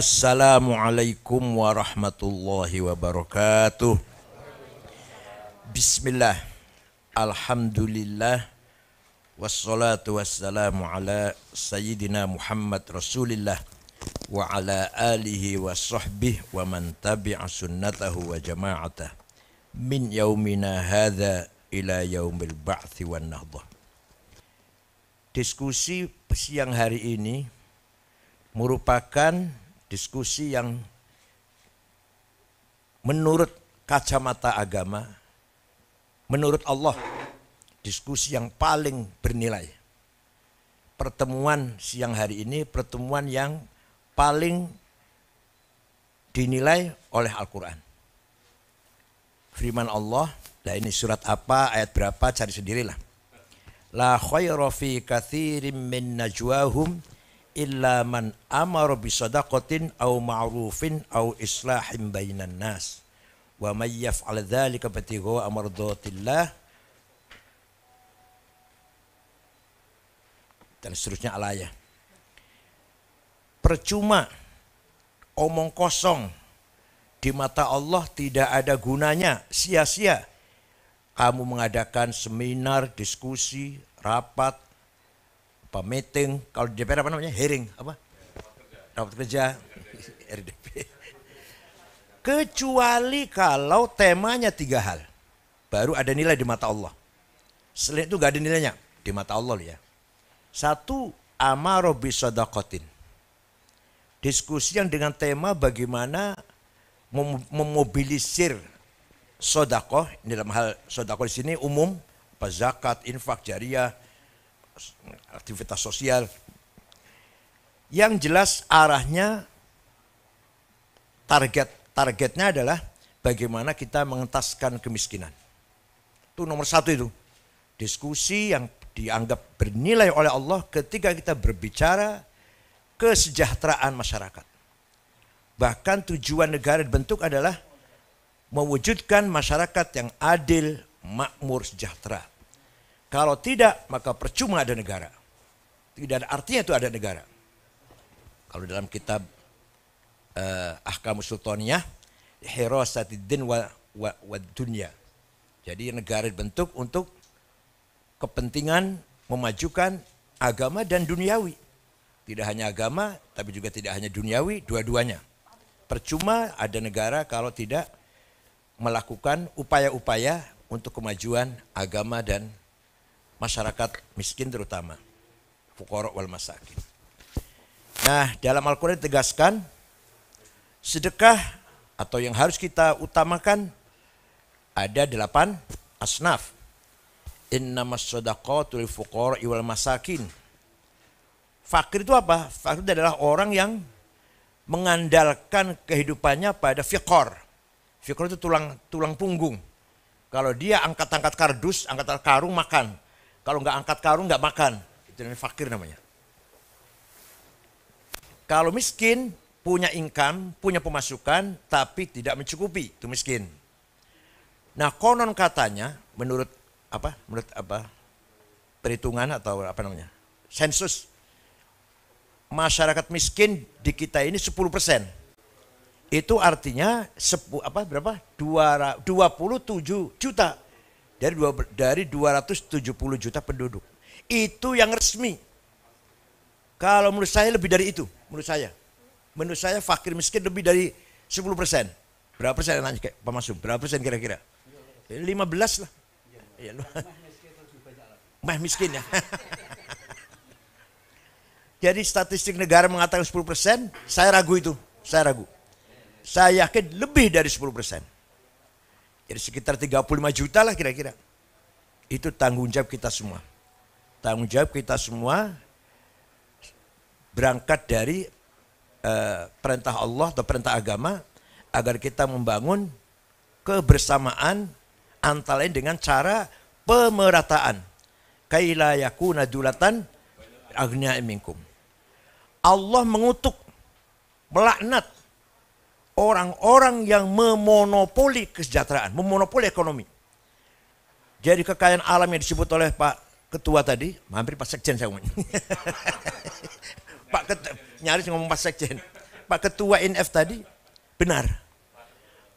Assalamualaikum warahmatullahi wabarakatuh. Bismillah, alhamdulillah, wassalatu wassalamu ala sayyidina Muhammad Rasulillah wa ala alihi wa sahbihi wa man tabi'a sunnatahu wa jama'atah min yaumina hadha ila yaumil ba'thi wan nahdah. Diskusi siang hari ini merupakan diskusi yang menurut kacamata agama, menurut Allah, diskusi yang paling bernilai. Pertemuan siang hari ini pertemuan yang paling dinilai oleh Al-Quran. Firman Allah, nah ini surat apa, ayat berapa, cari sendirilah. La khaira fi katsirin min najwahum illa man amara bisadaqatin aw ma'rufin aw islahin bainan nas wa may yaf'al dzalika batigha amradatillah dan seterusnya al-ayah. Percuma omong kosong di mata Allah, tidak ada gunanya, sia-sia kamu mengadakan seminar, diskusi, rapat, apa meeting, kalau di DPR apa namanya, hearing, apa, rapat kerja, RDP. Kecuali kalau temanya 3 hal, baru ada nilai di mata Allah. Selain itu gak ada nilainya di mata Allah ya. 1, amaro bisadaqatin, diskusi yang dengan tema bagaimana memobilisir sedekah. Dalam hal sedekah di sini umum, apa, zakat, infak, jariyah, aktivitas sosial. Yang jelas arahnya, targetnya adalah bagaimana kita mengentaskan kemiskinan. Itu nomor 1 itu. Diskusi yang dianggap bernilai oleh Allah ketika kita berbicara kesejahteraan masyarakat. Bahkan tujuan negara dibentuk adalah mewujudkan masyarakat yang adil, makmur, sejahtera. Kalau tidak, maka percuma ada negara. Tidak ada artinya itu ada negara. Kalau dalam kitab Ahkamus Sultaniyah, hirasatiddin wa dunya. Jadi negara dibentuk untuk kepentingan memajukan agama dan duniawi. Tidak hanya agama, tapi juga tidak hanya duniawi, dua-duanya. Percuma ada negara kalau tidak melakukan upaya-upaya untuk kemajuan agama dan masyarakat miskin, terutama fuqara wal masakin. Nah, dalam Al-Quran ditegaskan sedekah atau yang harus kita utamakan ada 8 asnaf. Innamas shadaqatu lil fuqara wal masakin. Fakir itu apa? Fakir itu adalah orang yang mengandalkan kehidupannya pada fiqar. Fiqar itu tulang punggung. Kalau dia angkat-angkat kardus, angkat karung, makan. Kalau nggak angkat karung nggak makan, itu namanya fakir namanya. Kalau miskin, punya income, punya pemasukan, tapi tidak mencukupi, itu miskin. Nah, konon katanya, menurut apa? Perhitungan atau apa namanya? Sensus. Masyarakat miskin di kita ini 10%. Itu artinya berapa? 27 juta. Dari 270 juta penduduk. Itu yang resmi. Kalau menurut saya lebih dari itu. Menurut saya fakir miskin lebih dari 10%. Berapa persen? Nanya kayak Pak Masum, berapa persen kira-kira? 15 lah. Mah miskin ya. Jadi statistik negara mengatakan 10%, saya ragu itu. Saya yakin lebih dari 10%. Jadi sekitar 35 juta lah kira-kira. Itu tanggung jawab kita semua. Tanggung jawab kita semua berangkat dari perintah Allah atau perintah agama agar kita membangun kebersamaan antara lain dengan cara pemerataan. Kaila yakuna dulatan agniya minkum. Allah mengutuk, melaknat orang-orang yang memonopoli kesejahteraan, memonopoli ekonomi. Jadi kekayaan alam yang disebut oleh Pak Ketua tadi, hampir Pak Sekjen saya ngomong. Nyaris ngomong Pak Sekjen. Pak Ketua INF tadi benar.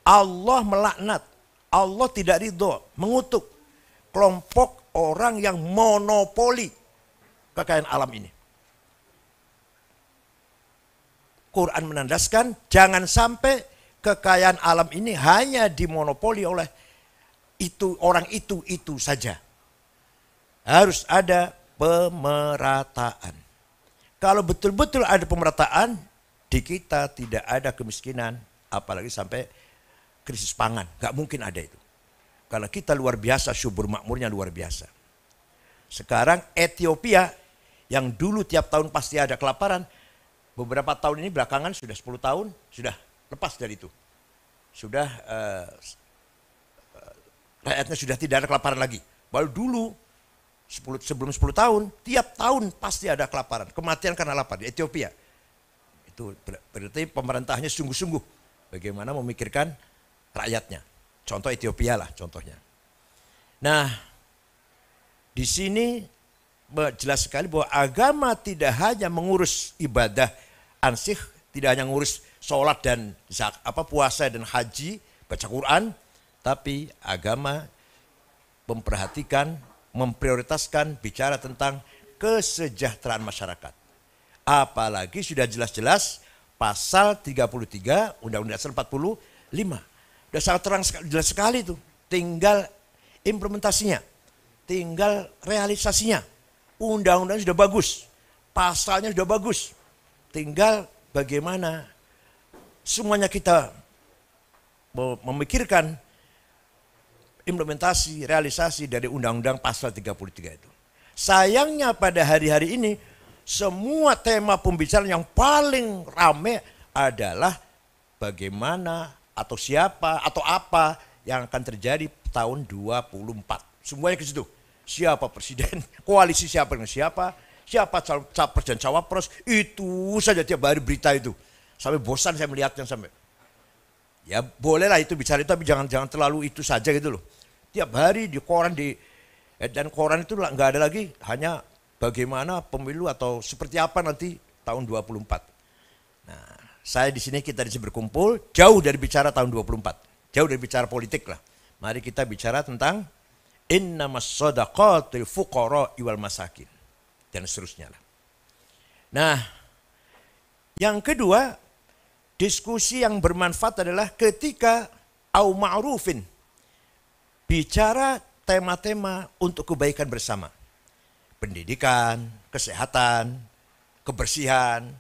Allah melaknat, Allah tidak ridho, mengutuk kelompok orang yang monopoli kekayaan alam ini. Quran menandaskan jangan sampai kekayaan alam ini hanya dimonopoli oleh orang itu saja. Harus ada pemerataan. Kalau betul-betul ada pemerataan, di kita tidak ada kemiskinan, apalagi sampai krisis pangan. Gak mungkin ada itu. Karena kita luar biasa, subur makmurnya luar biasa. Sekarang Ethiopia yang dulu tiap tahun pasti ada kelaparan, beberapa tahun ini belakangan sudah 10 tahun, sudah lepas dari itu. Sudah rakyatnya sudah tidak ada kelaparan lagi. Baru dulu sebelum 10 tahun, tiap tahun pasti ada kelaparan. Kematian karena lapar di Ethiopia. Itu berarti pemerintahnya sungguh-sungguh bagaimana memikirkan rakyatnya. Contoh Ethiopia lah contohnya. Nah, di sini jelas sekali bahwa agama tidak hanya mengurus ibadah ansih, tidak hanya mengurus sholat dan puasa dan haji, baca Quran, tapi agama memperhatikan, memprioritaskan bicara tentang kesejahteraan masyarakat. Apalagi sudah jelas-jelas pasal 33 Undang-Undang Dasar 45. Sudah sangat terang jelas sekali itu. Tinggal implementasinya, tinggal realisasinya. Undang-undang sudah bagus, pasalnya sudah bagus. Tinggal bagaimana semuanya kita memikirkan implementasi, realisasi dari undang-undang pasal 33 itu. Sayangnya pada hari-hari ini semua tema pembicaraan yang paling ramai adalah bagaimana atau siapa atau apa yang akan terjadi tahun 24. Semuanya ke situ. Siapa presiden, koalisi siapa dengan siapa, siapa capres dan cawapres, itu saja tiap hari berita itu. Sampai bosan saya melihatnya sampai. Ya bolehlah itu bicara itu, tapi jangan terlalu itu saja gitu loh. Tiap hari di koran dan koran itu nggak ada lagi, hanya bagaimana pemilu atau seperti apa nanti tahun 24. Nah, saya di sini kita di sini berkumpul jauh dari bicara tahun 24, jauh dari bicara politik lah. Mari kita bicara tentang innamas shadaqatul fuqara wal masakin dan seterusnya lah. Nah, yang kedua, diskusi yang bermanfaat adalah ketika au ma'rufin bicara tema-tema untuk kebaikan bersama. Pendidikan, kesehatan, kebersihan,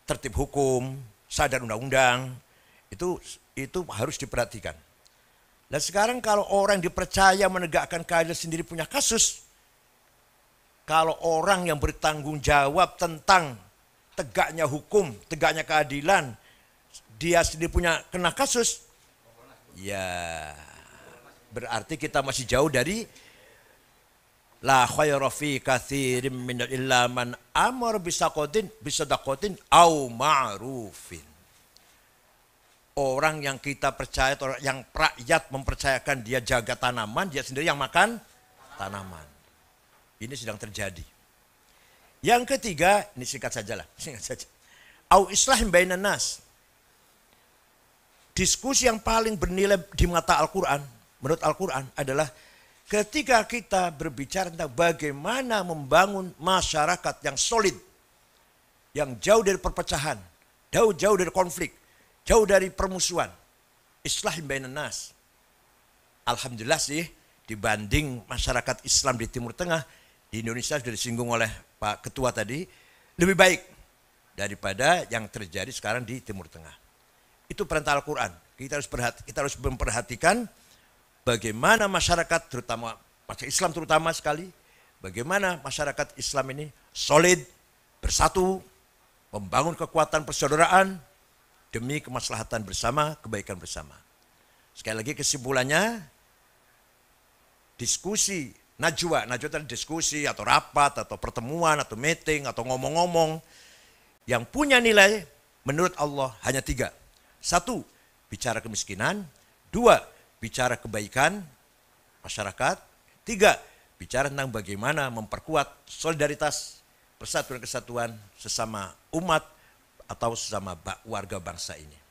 tertib hukum, sadar undang-undang, itu harus diperhatikan. Dan sekarang kalau orang dipercaya menegakkan keadilan sendiri punya kasus, kalau orang yang bertanggung jawab tentang tegaknya hukum, tegaknya keadilan, dia sendiri punya kena kasus, ya berarti kita masih jauh dari la khaira fi katsirin min illa man amara bisadaqatin au ma'rufin. Orang yang kita percaya, orang yang rakyat mempercayakan dia jaga tanaman, dia sendiri yang makan tanaman. Ini sedang terjadi. Yang ketiga, ini singkat saja. Au islahin bainan nas. Diskusi yang paling bernilai di mata Al-Quran, menurut Al-Quran adalah ketika kita berbicara tentang bagaimana membangun masyarakat yang solid, yang jauh dari perpecahan, jauh dari konflik, jauh dari permusuhan. Islahin bainan nas. Alhamdulillah sih, dibanding masyarakat Islam di Timur Tengah, di Indonesia sudah disinggung oleh Pak Ketua tadi, lebih baik daripada yang terjadi sekarang di Timur Tengah. Itu perintah Al-Quran. Kita harus memperhatikan bagaimana masyarakat, terutama masyarakat Islam terutama sekali, bagaimana masyarakat Islam ini solid, bersatu, membangun kekuatan persaudaraan demi kemaslahatan bersama, kebaikan bersama. Sekali lagi kesimpulannya, diskusi najwa itu diskusi atau rapat atau pertemuan atau meeting atau ngomong-ngomong yang punya nilai menurut Allah hanya 3. 1, bicara kemiskinan. 2, bicara kebaikan masyarakat. 3, bicara tentang bagaimana memperkuat solidaritas, persatuan kesatuan sesama umat atau sesama warga bangsa ini.